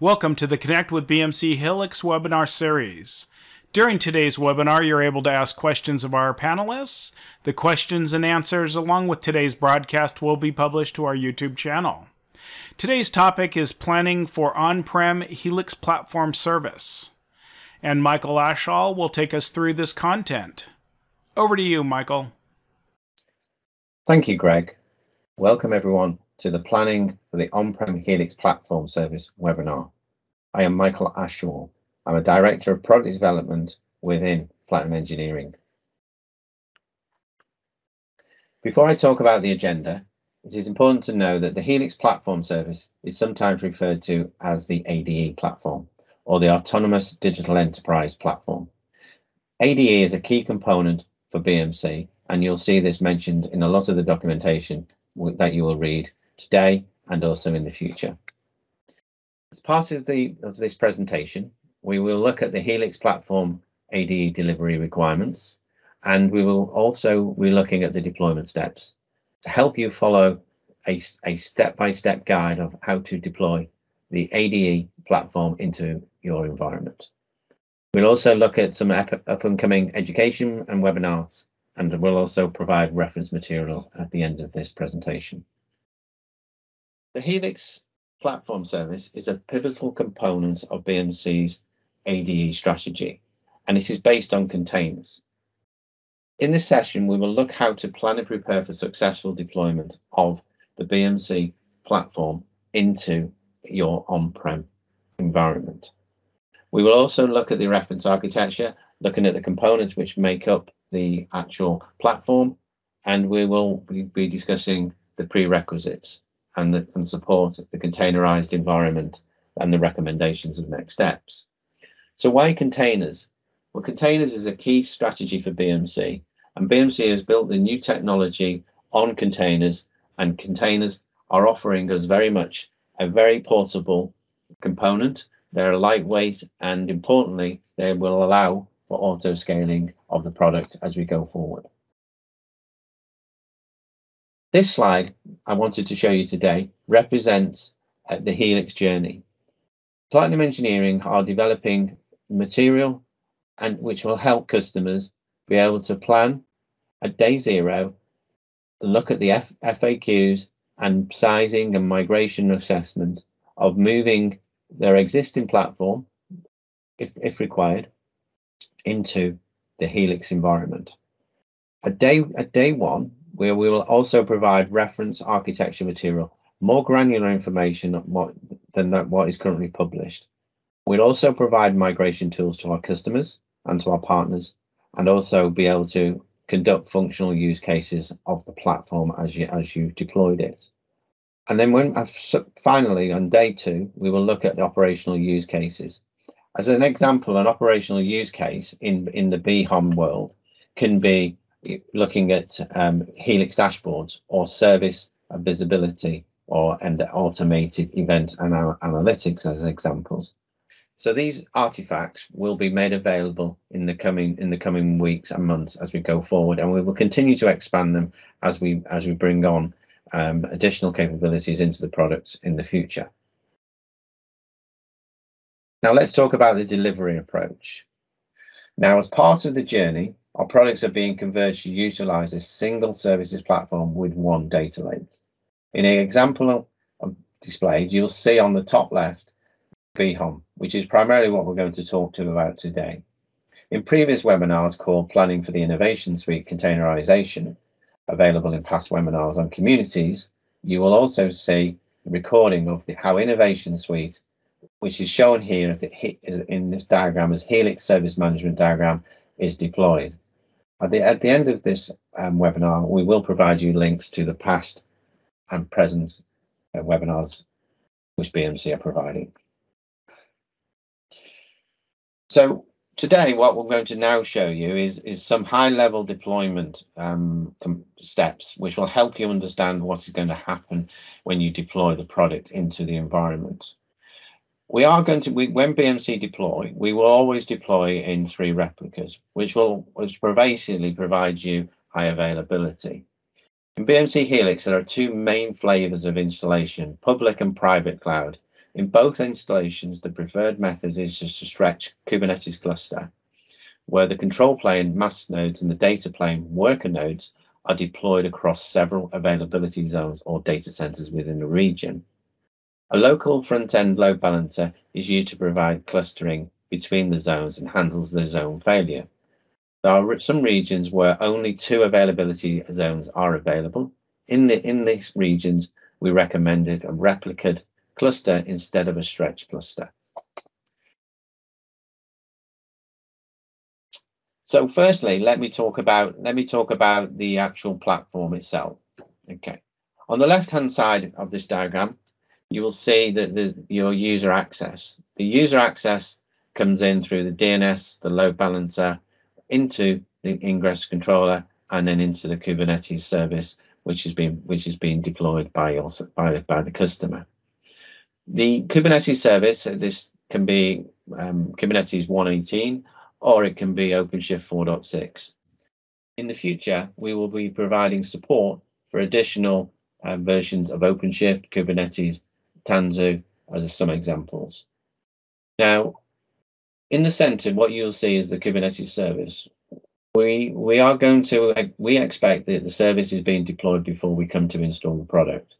Welcome to the Connect with BMC Helix webinar series. During today's webinar, you're able to ask questions of our panelists. The questions and answers along with today's broadcast will be published to our YouTube channel. Today's topic is planning for On-Prem Helix Platform Service. And Michael Ashall will take us through this content. Over to you, Michael. Thank you, Greg. Welcome everyone to the Planning for the On-Prem Helix Platform Service webinar. I am Michael Ashall. I'm a Director of Product Development within Platinum Engineering. Before I talk about the agenda, it is important to know that the Helix Platform Service is sometimes referred to as the ADE platform or the Autonomous Digital Enterprise platform. ADE is a key component for BMC, and you'll see this mentioned in a lot of the documentation that you will read today and also in the future. As part of this presentation, we will look at the Helix platform ADE delivery requirements, and we will also be looking at the deployment steps to help you follow a step-by-step guide of how to deploy the ADE platform into your environment. We'll also look at some up-and-coming education and webinars, and we'll also provide reference material at the end of this presentation. The Helix Platform Service is a pivotal component of BMC's ADE strategy, and it is based on containers. In this session, we will look how to plan and prepare for successful deployment of the BMC platform into your on-prem environment. We will also look at the reference architecture, looking at the components which make up the actual platform, and we will be discussing the prerequisites and support the containerized environment and the recommendations of next steps. So why containers? Well, containers is a key strategy for BMC, and BMC has built the new technology on containers, and containers are offering us very much a very portable component. They're lightweight, and importantly, they will allow for auto scaling of the product as we go forward. This slide I wanted to show you today represents the Helix journey. Platinum Engineering are developing material and which will help customers be able to plan at day zero, look at the FAQs and sizing and migration assessment of moving their existing platform, if required, into the Helix environment. At day one, where we will also provide reference architecture material, more granular information than what is currently published. We'll also provide migration tools to our customers and to our partners, and also be able to conduct functional use cases of the platform as you deployed it. And then finally on day two, we will look at the operational use cases. As an example, an operational use case in the BHOM world can be looking at Helix dashboards or service visibility and automated event analytics as examples. So these artifacts will be made available in the coming weeks and months as we go forward, and we will continue to expand them as we bring on additional capabilities into the products in the future. Now let's talk about the delivery approach. Now, as part of the journey, our products are being converged to utilize a single services platform with one data lake. In an example displayed, you'll see on the top left BHOM, which is primarily what we're going to talk to about today. In previous webinars called Planning for the Innovation Suite Containerization, available in past webinars on communities, you will also see a recording of how Innovation Suite, which is shown here in this diagram as Helix Service Management Diagram, is deployed. At the end of this webinar, we will provide you links to the past and present webinars which BMC are providing. So today, what we're going to now show you is some high-level deployment steps, which will help you understand what is going to happen when you deploy the product into the environment. When BMC deploy, we will always deploy in 3 replicas, which basically provide you high availability. In BMC Helix, there are 2 main flavors of installation, public and private cloud. In both installations, the preferred method is just to stretch Kubernetes cluster, where the control plane master nodes and the data plane worker nodes are deployed across several availability zones or data centers within a region. A local front-end load balancer is used to provide clustering between the zones and handles the zone failure. There are some regions where only 2 availability zones are available. In these regions, we recommended a replicate cluster instead of a stretch cluster. So firstly, let me talk about the actual platform itself. Okay. On the left-hand side of this diagram, you will see that your user access. The user access comes in through the DNS, the load balancer, into the ingress controller, and then into the Kubernetes service, which is being deployed by the customer. The Kubernetes service, this can be Kubernetes 1.18, or it can be OpenShift 4.6. In the future, we will be providing support for additional versions of OpenShift, Kubernetes, Tanzu, as some examples. Now, in the center, what you'll see is the Kubernetes service. We expect that the service is being deployed before we come to install the product.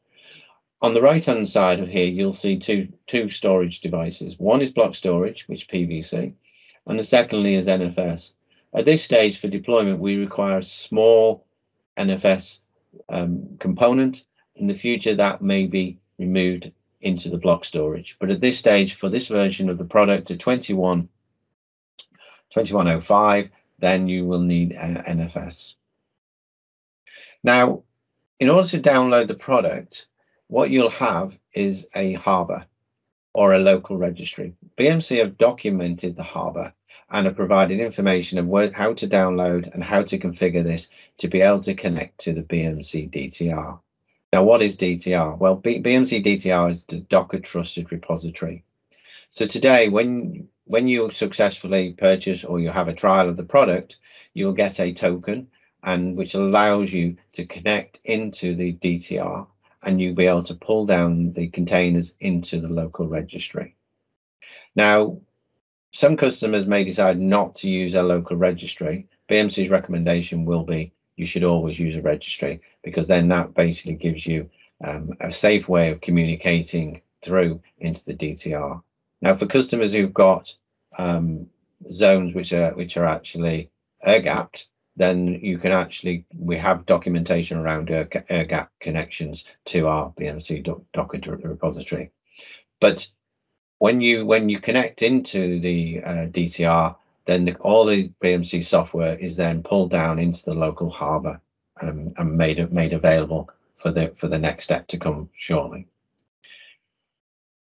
On the right-hand side of here, you'll see two storage devices. One is block storage, which PVC, and the secondly is NFS. At this stage for deployment, we require a small NFS component. In the future, that may be removed into the block storage. But at this stage, for this version of the product at 21.05, then you will need NFS. Now, in order to download the product, what you'll have is a harbor or a local registry. BMC have documented the harbor and have provided information of how to download and how to configure this to be able to connect to the BMC DTR. Now, what is DTR? Well, BMC DTR is the Docker Trusted Repository. So today, when you successfully purchase or you have a trial of the product, you'll get a token, and which allows you to connect into the DTR, and you'll be able to pull down the containers into the local registry. Now, some customers may decide not to use a local registry. BMC's recommendation will be you should always use a registry, because then that basically gives you a safe way of communicating through into the DTR. Now, for customers who've got zones which are actually air-gapped, then you can we have documentation around air-gap connections to our BMC Docker repository. But when you connect into the DTR, then all the BMC software is then pulled down into the local harbor and made available for the next step to come shortly.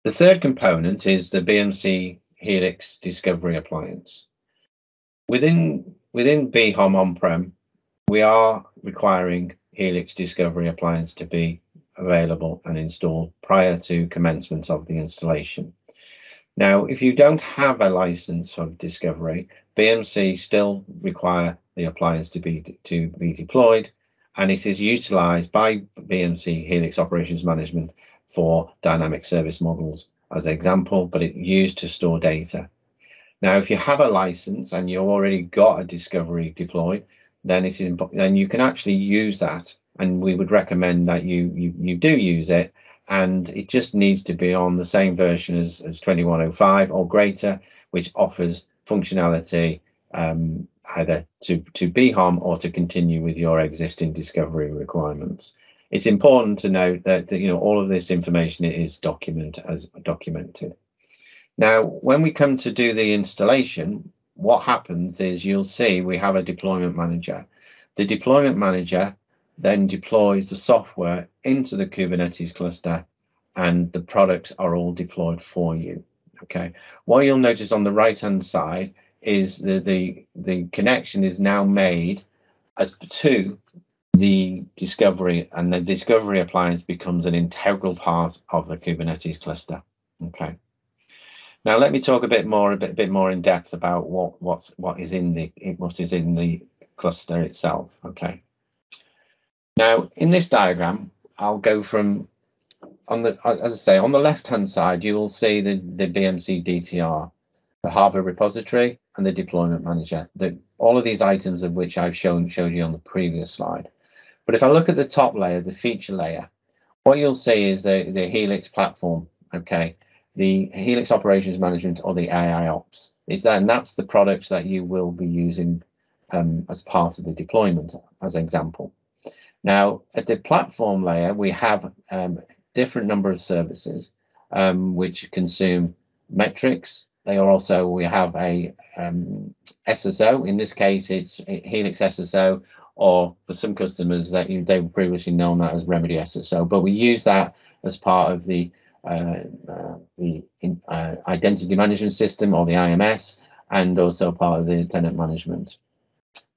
The third component is the BMC Helix Discovery Appliance. Within BHOM on-prem, we are requiring Helix Discovery Appliance to be available and installed prior to commencement of the installation. Now, if you don't have a license of Discovery, BMC still require the appliance to be deployed, and it is utilized by BMC Helix Operations Management for dynamic service models as an example, but it's used to store data. Now, if you have a license and you've already got a Discovery deployed, then you can actually use that, and we would recommend that you do use it, and it just needs to be on the same version as 21.05 or greater, which offers functionality either to BHOM or to continue with your existing Discovery requirements. It's important to note that all of this information is documented. Now, when we come to do the installation, what happens is you'll see we have a deployment manager. The deployment manager then deploys the software into the Kubernetes cluster, and the products are all deployed for you. Okay. What you'll notice on the right-hand side is the connection is now made to the Discovery, and the Discovery appliance becomes an integral part of the Kubernetes cluster. Okay. Now let me talk a bit more in depth about what is in the cluster itself. Okay. Now in this diagram, I'll go from as I say, on the left-hand side, you will see the BMC DTR, the Harbor Repository, and the Deployment Manager. All of these items of which I've showed you on the previous slide. But if I look at the top layer, the feature layer, what you'll see is the Helix platform. Okay, the Helix Operations Management, or the AIOps. And that's the products that you will be using as part of the deployment, as an example. Now, at the platform layer, we have different number of services which consume metrics. We have a SSO. In this case, it's Helix SSO, or for some customers that they've previously known that as Remedy SSO. But we use that as part of the identity management system, or the IMS, and also part of the tenant management.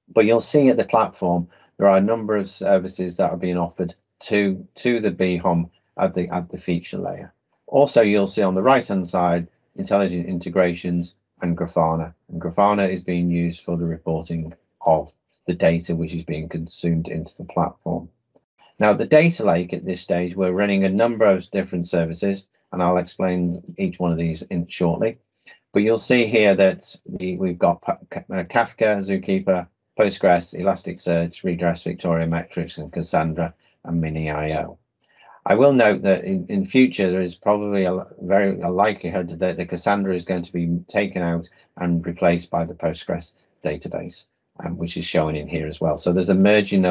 But you'll see at the platform there are a number of services that are being offered to the BHOM at the feature layer. Also, you'll see on the right hand side intelligent integrations and Grafana. And Grafana is being used for the reporting of the data which is being consumed into the platform. Now, the data lake at this stage, we're running a number of different services, and I'll explain each one of these shortly. But you'll see here that we've got Kafka, Zookeeper, Postgres, Elasticsearch, Redress, Victoria Metrics, and Cassandra, and Mini.io. I will note that in future there is probably a likelihood that the Cassandra is going to be taken out and replaced by the Postgres database, which is shown in here as well. So there's a merging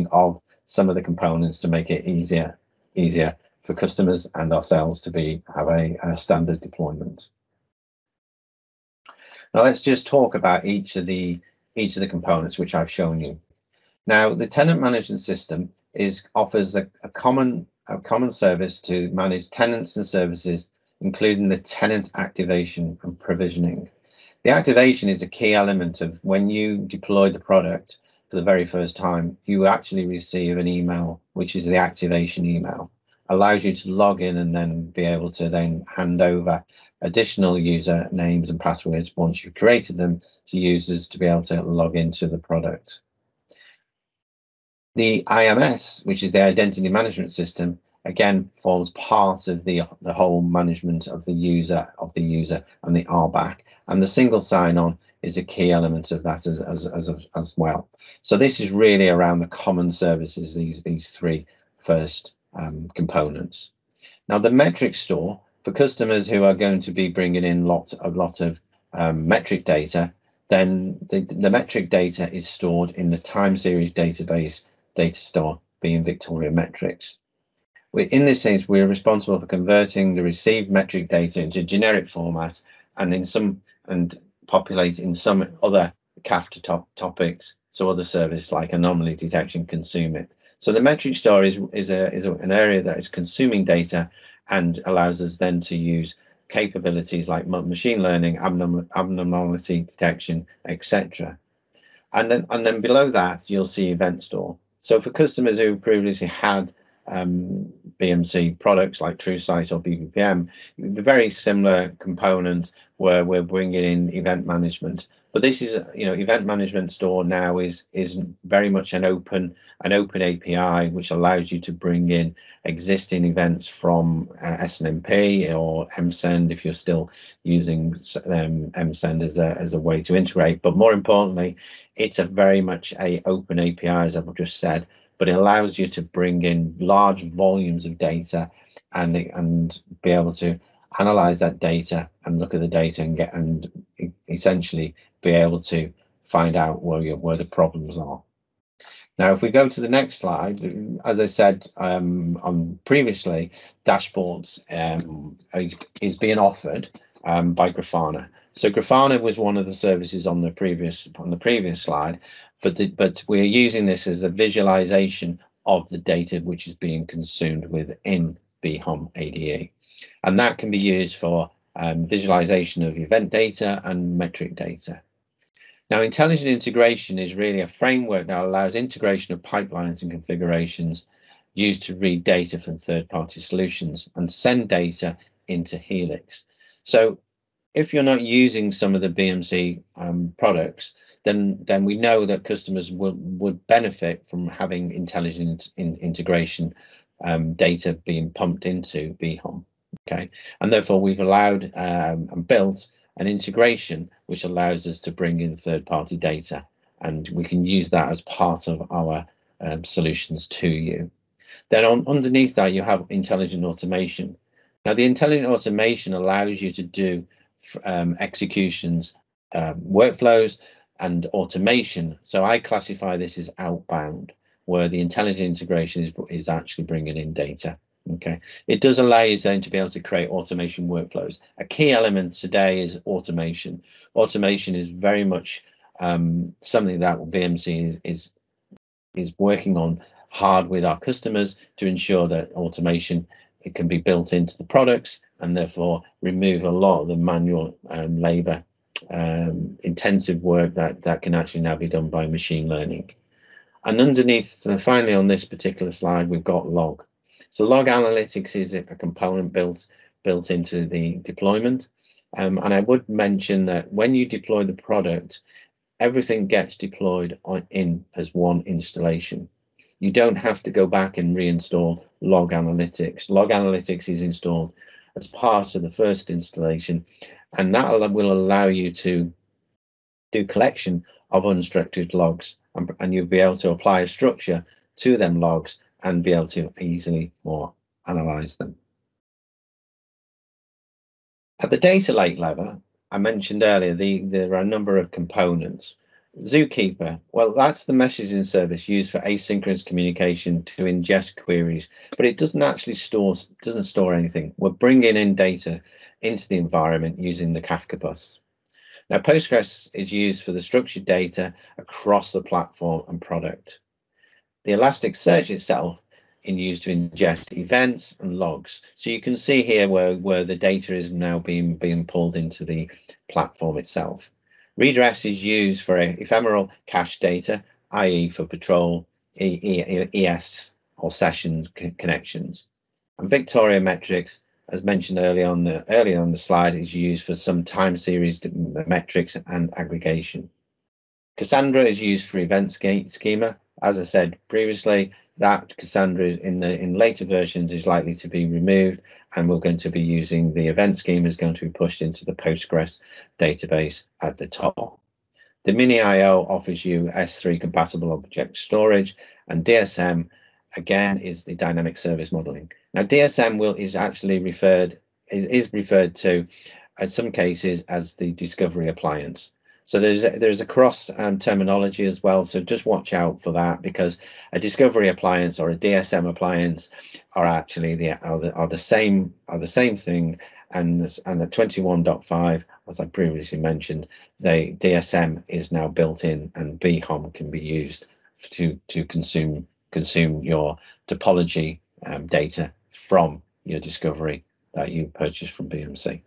of some of the components to make it easier for customers and ourselves to have a standard deployment. Now let's just talk about each of the components which I've shown you. Now, the tenant management system offers a common service to manage tenants and services, including the tenant activation and provisioning. The activation is a key element of when you deploy the product for the very first time. You actually receive an email, which is the activation email. Allows you to log in and then be able to then hand over additional user names and passwords once you've created them to users to be able to log into the product. The IMS, which is the identity management system, again forms part of the whole management of the user and the RBAC, and the single sign-on is a key element of that as well. So this is really around the common services, these three first components. Now, the metric store, for customers who are going to be bringing in a lot of metric data, then the metric data is stored in the time series database data store, being Victoria Metrics. In this sense, we're responsible for converting the received metric data into generic format and populate in some other Kafka topics, so other services like anomaly detection consume it. So the metric store is an area that is consuming data and allows us then to use capabilities like machine learning, abnormality detection, etc. And then below that, you'll see event store. So for customers who previously had BMC products like TrueSight or BBPM, the very similar component where we're bringing in event management. But this is, event management store now is very much an open API, which allows you to bring in existing events from SNMP or MSend if you're still using MSend as a way to integrate. But more importantly, it's very much a open API, as I've just said, but it allows you to bring in large volumes of data and be able to analyze that data and look at the data and essentially be able to find out where the problems are. Now, if we go to the next slide, as I said previously, dashboards is being offered by Grafana. So Grafana was one of the services on the previous slide, but we're using this as a visualization of the data which is being consumed within BHOM ADE, and that can be used for visualization of event data and metric data. Now, intelligent integration is really a framework that allows integration of pipelines and configurations used to read data from third-party solutions and send data into Helix. So if you're not using some of the BMC products, then we know that customers would benefit from having intelligent integration data being pumped into BHOM. Okay, and therefore we've allowed and built an integration which allows us to bring in third-party data, and we can use that as part of our solutions to you. Then underneath that you have intelligent automation. Now the intelligent automation allows you to do executions, workflows and automation. So I classify this as outbound, where the intelligent integration is actually bringing in data. Okay, it does allow you then to be able to create automation workflows. A key element today is automation. Automation is very much something that BMC is working on hard with our customers to ensure that automation it can be built into the products and therefore remove a lot of the manual labor intensive work that can actually now be done by machine learning. And underneath, finally on this particular slide, we've got log. So log analytics is a component built into the deployment. And I would mention that when you deploy the product, everything gets deployed in as one installation. You don't have to go back and reinstall log analytics. Log analytics is installed as part of the first installation, and that will allow you to do collection of unstructured logs, and you'll be able to apply a structure to them logs and be able to easily more analyze them. At the data lake level, I mentioned earlier, there are a number of components. Zookeeper, well, that's the messaging service used for asynchronous communication to ingest queries, but it doesn't actually doesn't store anything. We're bringing in data into the environment using the Kafka bus. Now, Postgres is used for the structured data across the platform and product. The Elasticsearch itself is used to ingest events and logs. So you can see here where the data is now being pulled into the platform itself. Redress is used for ephemeral cache data, i.e. for patrol, ES or session connections. And Victoria metrics, as mentioned earlier on the slide, is used for some time series metrics and aggregation. Cassandra is used for event schema. As I said previously, that Cassandra in later versions is likely to be removed, and we're going to be using the event schema is going to be pushed into the Postgres database at the top. The Mini IO offers you S3 compatible object storage, and DSM again is the dynamic service modeling. Now DSM is actually referred to in some cases as the discovery appliance. So there's a cross terminology as well. So just watch out for that, because a discovery appliance or a DSM appliance are actually the same thing. And at 21.5, as I previously mentioned, the DSM is now built in, and BHOM can be used to consume your topology data from your discovery that you purchased from BMC.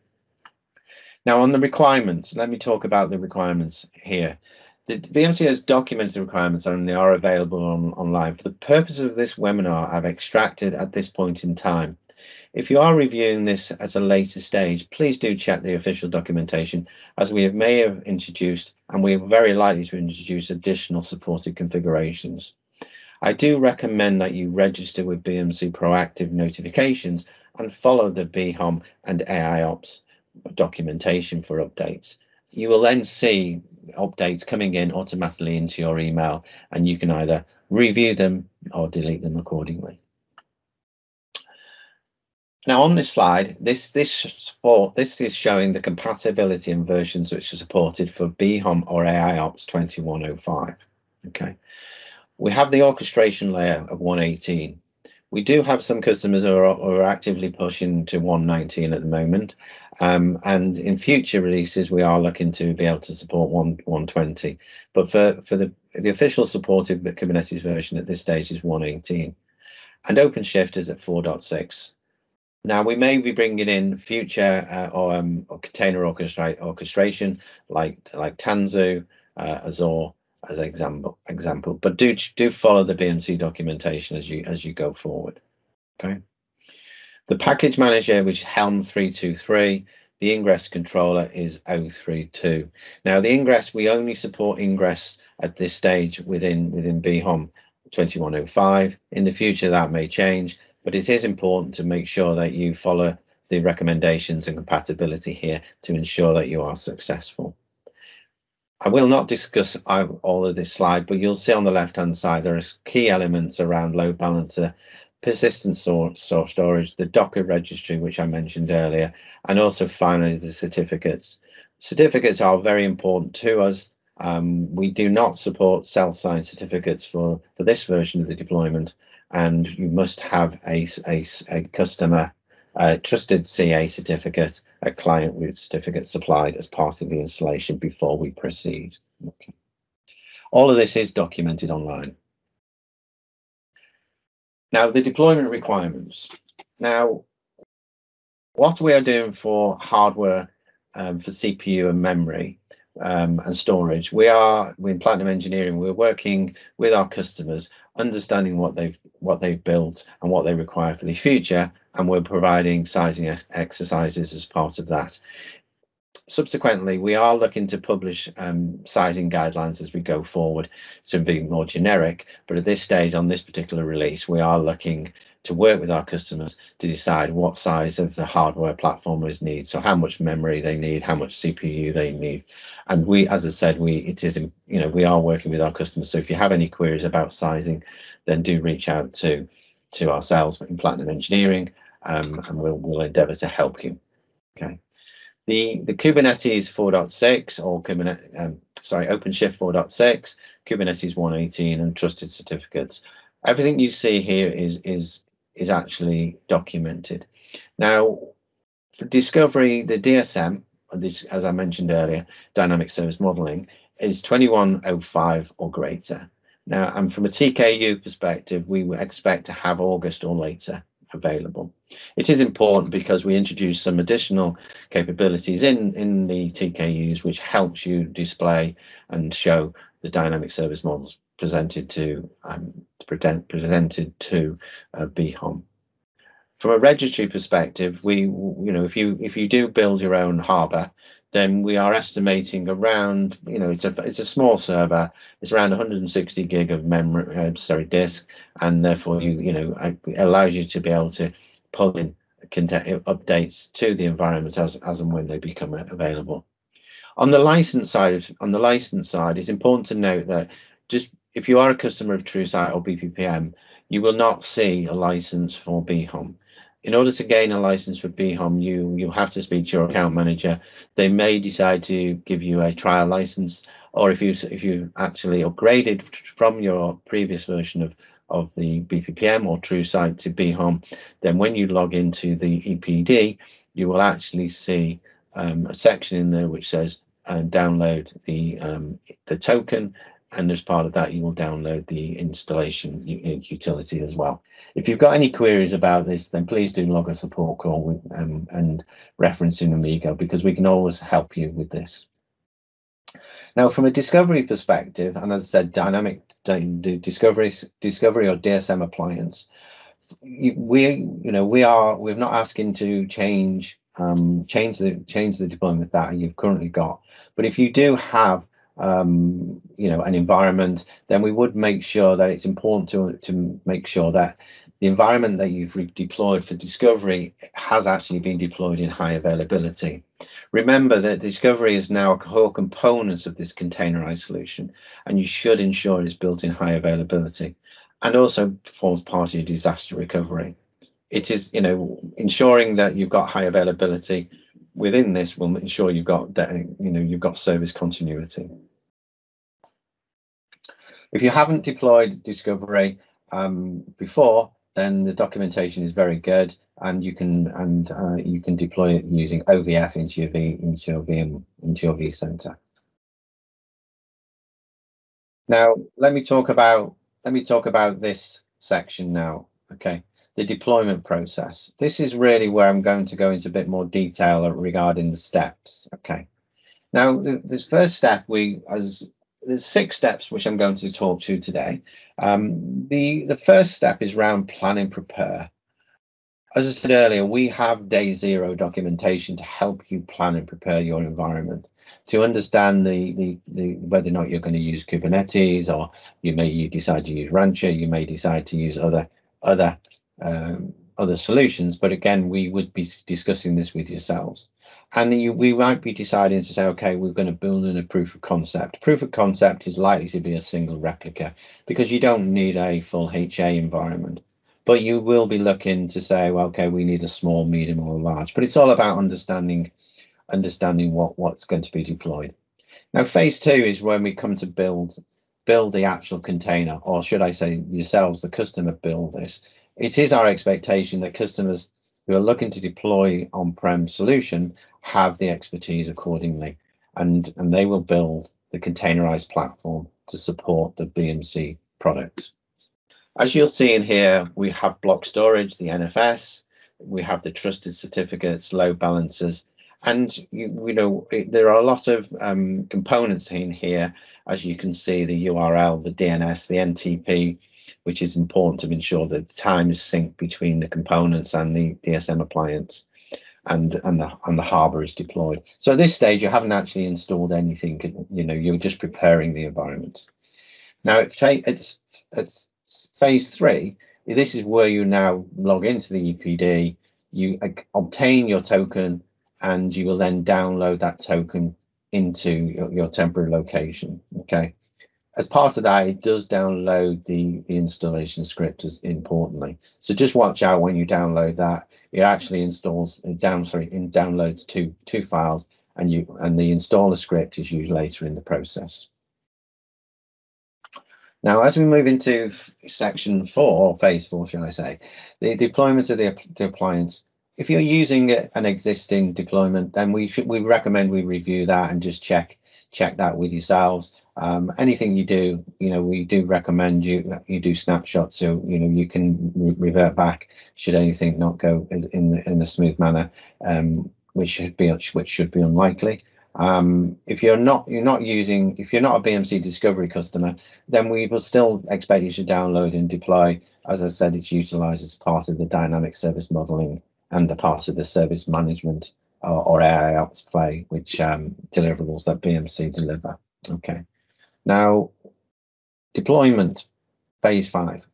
Now on the requirements, let me talk about the requirements here. The BMC has documented the requirements and they are available online. For the purpose of this webinar, I've extracted at this point in time. If you are reviewing this at a later stage, please do check the official documentation, as we may have introduced, and we are very likely to introduce additional supported configurations. I do recommend that you register with BMC proactive notifications and follow the BHOM and AIOps documentation for updates. You will then see updates coming in automatically into your email, and you can either review them or delete them accordingly. Now on this slide, this is showing the compatibility and versions which are supported for BHOM or AIOps 2105. Okay, we have the orchestration layer of 118. We do have some customers who are actively pushing to 119 at the moment, and in future releases we are looking to be able to support 120. But for the official supported Kubernetes version at this stage is 118, and OpenShift is at 4.6. Now we may be bringing in future or container orchestration like Tanzu, Azure as an example, but do follow the BMC documentation as you go forward. Okay. The package manager, which is Helm 323, the ingress controller is 032. Now the ingress, we only support ingress at this stage within BHOM 2105. In the future that may change. but it is important to make sure that you follow the recommendations and compatibility here to ensure that you are successful. I will not discuss all of this slide, but you'll see on the left-hand side there are key elements around load balancer, persistent source storage, the Docker registry, which I mentioned earlier, and also finally the certificates. Certificates are very important to us. We do not support self-signed certificates for this version of the deployment, and you must have a customer trusted CA certificate, a client root certificate supplied as part of the installation before we proceed. Okay. All of this is documented online. Now, the deployment requirements. Now, what we are doing for hardware, for CPU and memory and storage, we're in Platinum Engineering, we're working with our customers, understanding what they've built and what they require for the future, and we're providing sizing exercises as part of that. Subsequently, we are looking to publish sizing guidelines as we go forward to be more generic, but at this stage on this particular release, we are looking to work with our customers to decide what size of the hardware platformers need, so how much memory they need, how much CPU they need. And we, as I said, we are working with our customers, so if you have any queries about sizing, then do reach out to ourselves in Platinum Engineering, and we'll endeavor to help you. Okay. The Kubernetes 4.6 or OpenShift 4.6, Kubernetes 1.18, and trusted certificates. Everything you see here is actually documented. Now, for discovery, the DSM, as I mentioned earlier, dynamic service modeling, is 2105 or greater. Now, and from a TKU perspective, we would expect to have August or later available. It is important because we introduce some additional capabilities in the TKUs, which helps you display and show the dynamic service models presented to BHOM. From a registry perspective, if you do build your own harbor, then we are estimating around, it's a small server, it's around 160 gig of memory, disk, and therefore it allows you to be able to pull in updates to the environment as and when they become available. On the license side, it's important to note that just if you are a customer of TrueSight or BPPM, you will not see a license for BHOM. In order to gain a license for BHOM, you have to speak to your account manager. They may decide to give you a trial license, or if you actually upgraded from your previous version of the BPPM or TrueSight to BHOM, then when you log into the EPD, you will actually see a section in there which says download the token, and as part of that you will download the installation utility as well. If you've got any queries about this, then please do log a support call with, and referencing Amigo, because we can always help you with this. Now, from a discovery perspective, and as I said, dynamic discovery or DSM appliance, we're not asking to change the deployment that you've currently got, but if you do have an environment, then we would make sure that it's important to make sure that the environment that you've deployed for discovery has actually been deployed in high availability. Remember that discovery is now a core component of this containerized solution, and you should ensure it's built in high availability, and also forms part of your disaster recovery. It is, ensuring that you've got high availability within this will ensure you've got service continuity. If you haven't deployed discovery before, then the documentation is very good, and you can deploy it using OVF into your vCenter. Now, let me talk about this section now. Okay. The deployment process. This is really where I'm going to go into a bit more detail regarding the steps. Okay. Now, this first step, there's 6 steps which I'm going to talk to today. The first step is around plan and prepare. As I said earlier, we have day 0 documentation to help you plan and prepare your environment, to understand whether or not you're going to use Kubernetes, or you may decide to use Rancher, you may decide to use other other solutions, but again, we would be discussing this with yourselves. And we might be deciding to say, okay, we're going to build in a proof of concept. Proof of concept is likely to be a single replica because you don't need a full HA environment. But you will be looking to say, well, okay, we need a small, medium, or large. But it's all about understanding what's going to be deployed. Now, phase 2 is when we come to build the actual container, or should I say yourselves, the customer, build this. It is our expectation that customers who are looking to deploy on-prem solution have the expertise accordingly, and they will build the containerized platform to support the BMC products. As you'll see in here, we have block storage, the NFS, we have the trusted certificates, load balancers, and there are a lot of components in here. As you can see, the URL, the DNS, the NTP, which is important to ensure that the time is synced between the components and the DSM appliance, and the harbor is deployed. So at this stage, you haven't actually installed anything. You're just preparing the environment. Now, it's phase 3. This is where you now log into the EPD. You obtain your token, and you will then download that token into your temporary location. Okay. As part of that, it does download the installation script, importantly. So just watch out when you download that. It actually downloads two files, and the installer script is used later in the process. Now, as we move into section 4, or phase 4, shall I say, the deployment of the appliance. If you're using an existing deployment, then we recommend we review that and just check that with yourselves. Anything you do, we do recommend you do snapshots, so you can revert back should anything not go in a smooth manner, which should be unlikely. If you're not a BMC Discovery customer, then we will still expect you to download and deploy. As I said, it's utilized as part of the dynamic service modeling and the part of the service management or AIOps play, which deliverables that BMC deliver. Okay. Now, deployment, phase 5.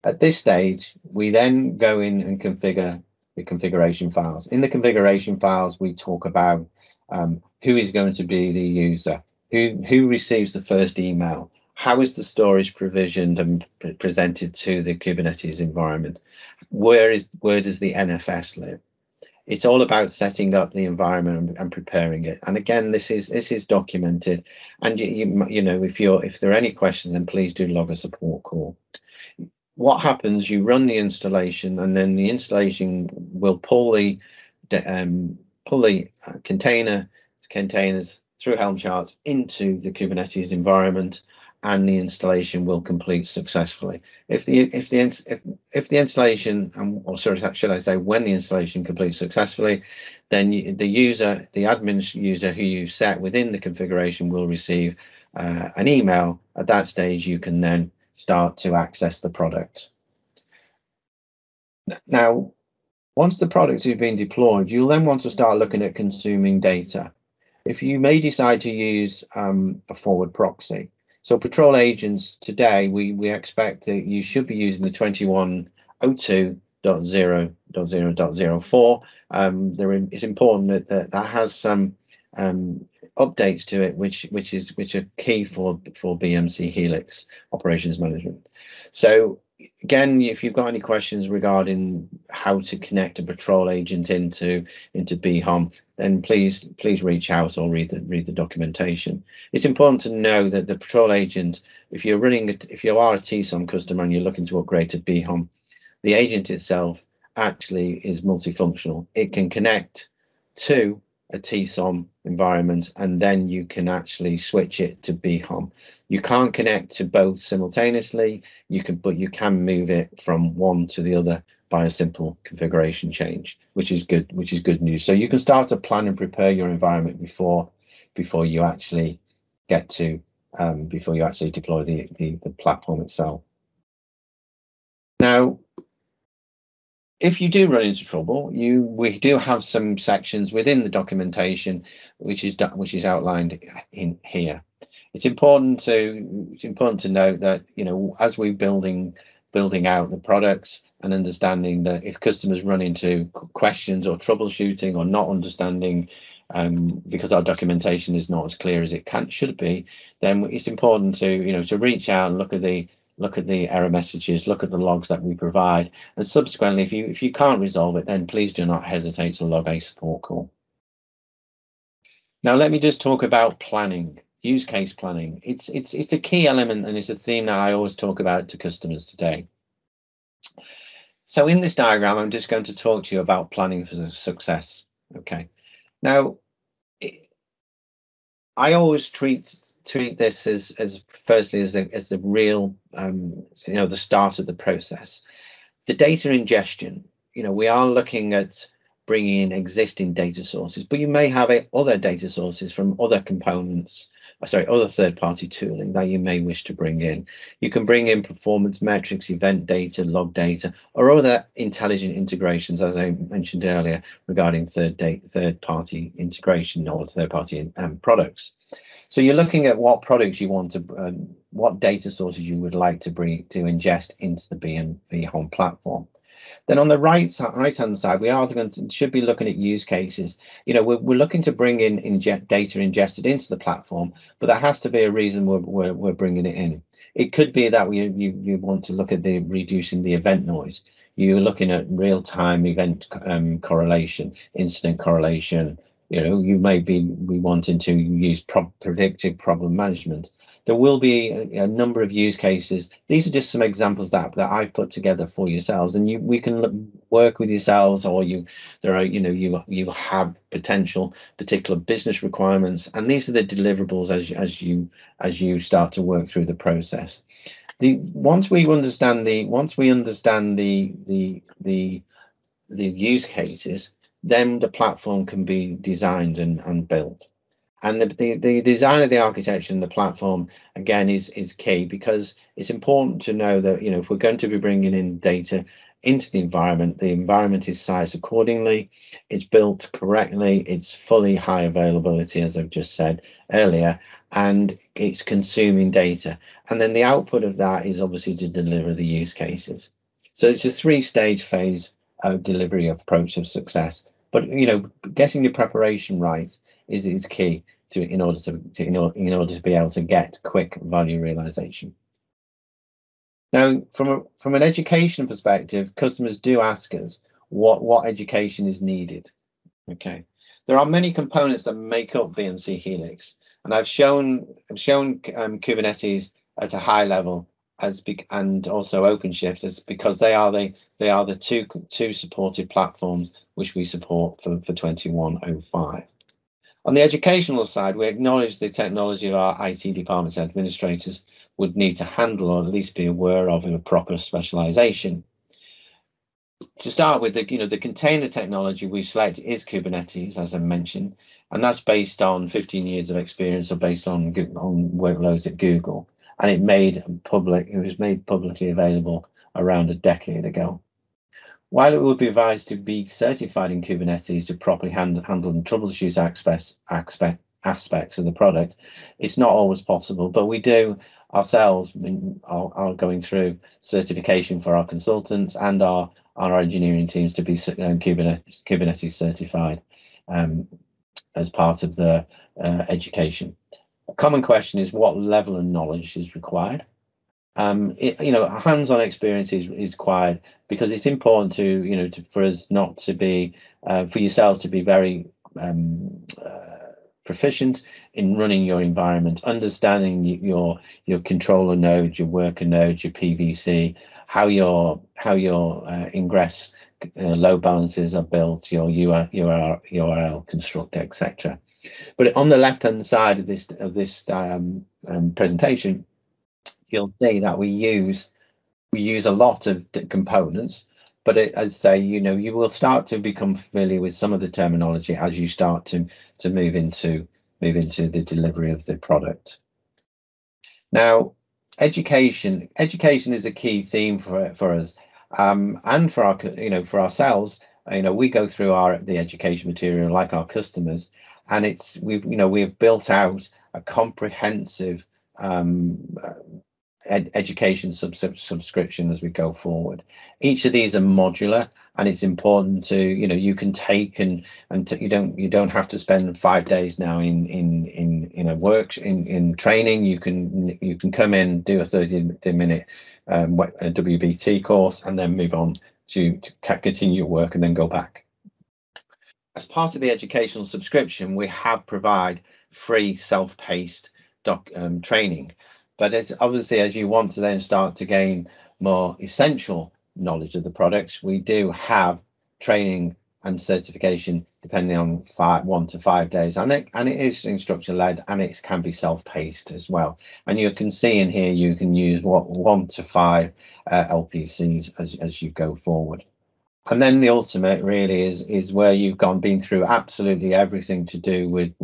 At this stage, we then go in and configure the configuration files. In the configuration files, we talk about who is going to be the user, who receives the first email, how is the storage provisioned and presented to the Kubernetes environment, where does the NFS live. It's all about setting up the environment and preparing it. And again, this is documented. And if there are any questions, then please do log a support call. What happens? You run the installation, and then the installation will pull the containers through Helm charts into the Kubernetes environment, and the installation will complete successfully. If the installation, or sorry, should I say, when the installation completes successfully, then the admin user who you set within the configuration will receive an email. At that stage, you can then start to access the product. Now, once the product has been deployed, you'll then want to start looking at consuming data. If you may decide to use a forward proxy. So patrol agents today, we expect that you should be using the 2102.0.0.04. It's important that has some updates to it, which are key for BMC Helix operations management. So again, if you've got any questions regarding how to connect a patrol agent into BHOM, then please reach out or read the documentation. It's important to know that the patrol agent, if you are a TSOM customer and you're looking to upgrade to BHOM, the agent itself actually is multifunctional. It can connect to a TSOM environment, and then you can actually switch it to BHOM. You can't connect to both simultaneously, but you can move it from one to the other by a simple configuration change, which is good news. So you can start to plan and prepare your environment before you actually get to deploy the platform itself. Now, if you do run into trouble, we do have some sections within the documentation which is outlined in here. It's important to note that as we're building building out the products and understanding that if customers run into questions or troubleshooting or not understanding, because our documentation is not as clear as it should be, then it's important to to reach out and look at the error messages, look at the logs that we provide, and subsequently, if you can't resolve it, then please do not hesitate to log a support call. Now, let me just talk about planning, use case planning. It's a key element, and it's a theme that I always talk about to customers today. So in this diagram, I'm just going to talk to you about planning for success. Okay. Now, I always treat this as firstly as the real the start of the process. The data ingestion. We are looking at bringing in existing data sources, but you may have other data sources from other components, other third-party tooling that you may wish to bring in. You can bring in performance metrics, event data, log data, or other intelligent integrations, as I mentioned earlier, regarding third-party integration or third-party products. So you're looking at what products you want to, what data sources you would like to ingest into the BMC Home platform. Then on the right-hand side, we should be looking at use cases. We're looking to bring in data ingested into the platform, but there has to be a reason we're bringing it in. It could be that you want to look at reducing the event noise. You're looking at real-time event correlation, incident correlation. You may be wanting to use predictive problem management. There will be a number of use cases. These are just some examples that I've put together for yourselves, and we can work with yourselves, or you have particular business requirements, and these are the deliverables as you start to work through the process. Once we understand the use cases, then the platform can be designed and built. And the design of the architecture and the platform, again, is key, because it's important to know that, if we're going to be bringing in data into the environment is sized accordingly, it's built correctly, it's fully high availability, as I've just said earlier, and it's consuming data. And then the output of that is obviously to deliver the use cases. So it's a three-stage phase of delivery approach of success. But getting your preparation right is key in order to be able to get quick value realization. Now, from an education perspective, customers do ask us what education is needed. Okay, there are many components that make up BMC Helix, and I've shown Kubernetes at a high level and also OpenShift because they are the two supported platforms which we support for 2105. On the educational side, we acknowledge the technology of our IT department's administrators would need to handle, or at least be aware of, a proper specialization. To start with, the container technology we select is Kubernetes, as I mentioned, and that's based on 15 years of experience, or based on workloads at Google, and it was made publicly available around a decade ago. While it would be advised to be certified in Kubernetes to properly handle and troubleshoot aspects of the product, it's not always possible, but we do ourselves are going through certification for our consultants and our engineering teams to be Kubernetes certified as part of the education. A common question is what level of knowledge is required. Hands-on experience is required, because it's important for us not to be for yourselves to be very proficient in running your environment, understanding your controller nodes, your worker nodes, your PVC, how your ingress load balancers are built, your URL construct, etc. But on the left-hand side of this presentation, you'll see that we use a lot of components, but as I say, you will start to become familiar with some of the terminology as you start to move into the delivery of the product. Now, education is a key theme for us, and for for ourselves. We go through the education material like our customers, and we've built out a comprehensive education subscription as we go forward. Each of these are modular, and it's important to, you can take and you don't have to spend 5 days now in a work in training. You can come in, do a 30-minute WBT course, and then move on to continue your work and then go back. As part of the educational subscription, we have provide free self-paced training. But it's obviously, as you want to then start to gain more essential knowledge of the products, we do have training and certification depending on 1 to 5 days, and it is instructor led, and it can be self-paced as well. And you can see in here you can use 1 to 5 LPCs as you go forward. And then the ultimate really is where you've been through absolutely everything to do with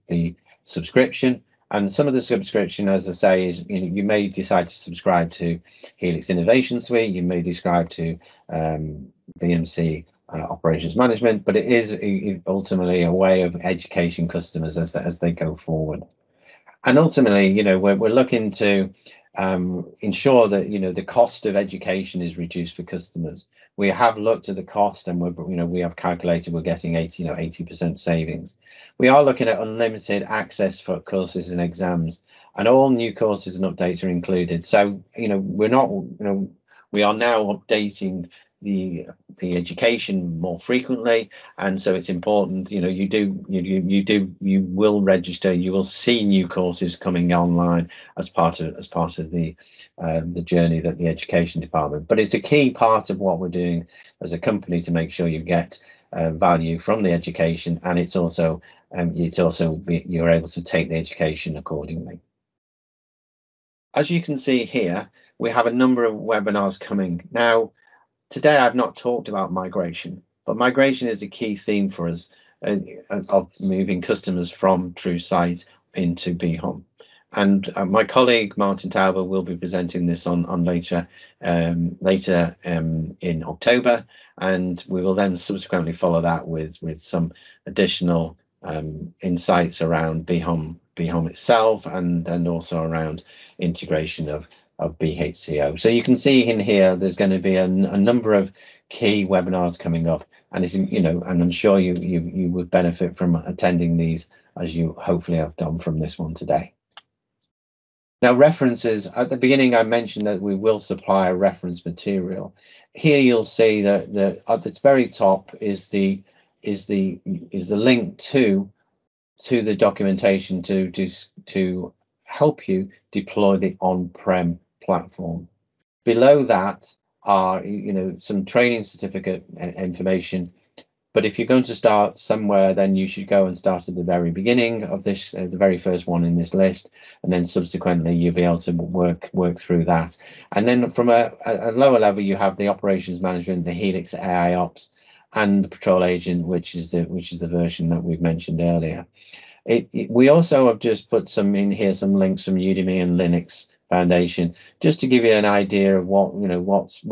the subscription. And some of the subscription, as I say, is you may decide to subscribe to Helix Innovation Suite, you may subscribe to BMC Operations Management, but it is ultimately a way of educating customers as they go forward. And ultimately, we're looking to ensure that the cost of education is reduced for customers. We have looked at the cost, and we have calculated we're getting 80% savings. We are looking at unlimited access for courses and exams, and all new courses and updates are included. So we are now updating the education more frequently, and so it's important you will register, you will see new courses coming online as part of the journey that the education department. But it's a key part of what we're doing as a company to make sure you get value from the education, and it's also you're able to take the education accordingly. As you can see here, we have a number of webinars coming now. Today, I've not talked about migration, but migration is a key theme for us of moving customers from TrueSight into BHOM. And my colleague Martin Tauber will be presenting this on later in October, and we will then subsequently follow that with some additional insights around BHOM itself, and also around integration of BHCO. So you can see in here there's going to be a number of key webinars coming up, and it's and I'm sure you would benefit from attending these, as you hopefully have done from this one today. Now, references. At the beginning I mentioned that we will supply a reference material. Here you'll see that at the very top is the link to the documentation to help you deploy the on-prem platform. Below that are some training certificate information, but if you're going to start somewhere, then you should go and start at the very beginning of this, the very first one in this list, and then subsequently you'll be able to work through that. And then from a lower level, you have the operations management, the Helix AIOps, and the Patrol Agent, which is the version that we've mentioned earlier. We also have just put some in here, some links from Udemy and Linux Foundation, just to give you an idea of what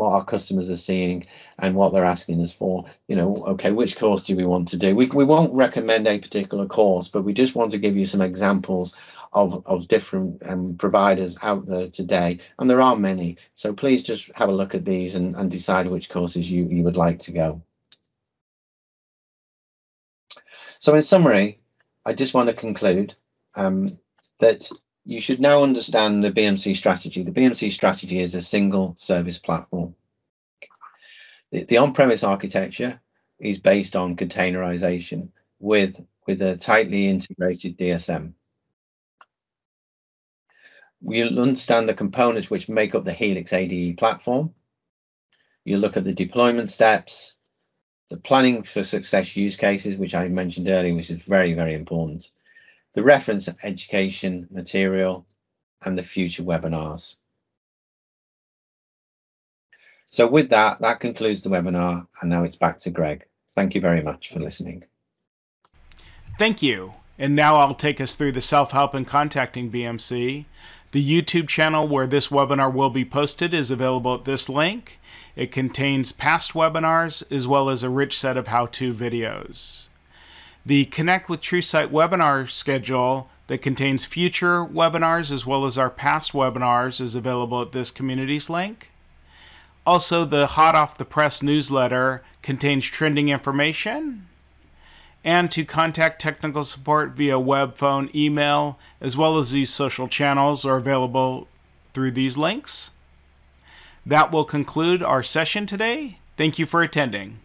our customers are seeing and what they're asking us for. Okay, which course do we want to do? We won't recommend a particular course, but we just want to give you some examples of different providers out there today, and there are many. So please just have a look at these and decide which courses you would like to go. So in summary, I just want to conclude that you should now understand the BMC strategy. The BMC strategy is a single service platform. The on-premise architecture is based on containerization with a tightly integrated DSM. You'll understand the components which make up the Helix ADE platform. You look at the deployment steps, the planning for success use cases, which I mentioned earlier, which is very, very important, the reference education material, and the future webinars. So with that concludes the webinar, and now it's back to Greg. Thank you very much for listening. Thank you. And now I'll take us through the self-help in contacting BMC. The YouTube channel where this webinar will be posted is available at this link. It contains past webinars as well as a rich set of how-to videos. The Connect with TrueSight webinar schedule that contains future webinars as well as our past webinars is available at this communities link. Also, the hot off the press newsletter contains trending information. And to contact technical support via web, phone, email, as well as these social channels are available through these links. That will conclude our session today. Thank you for attending.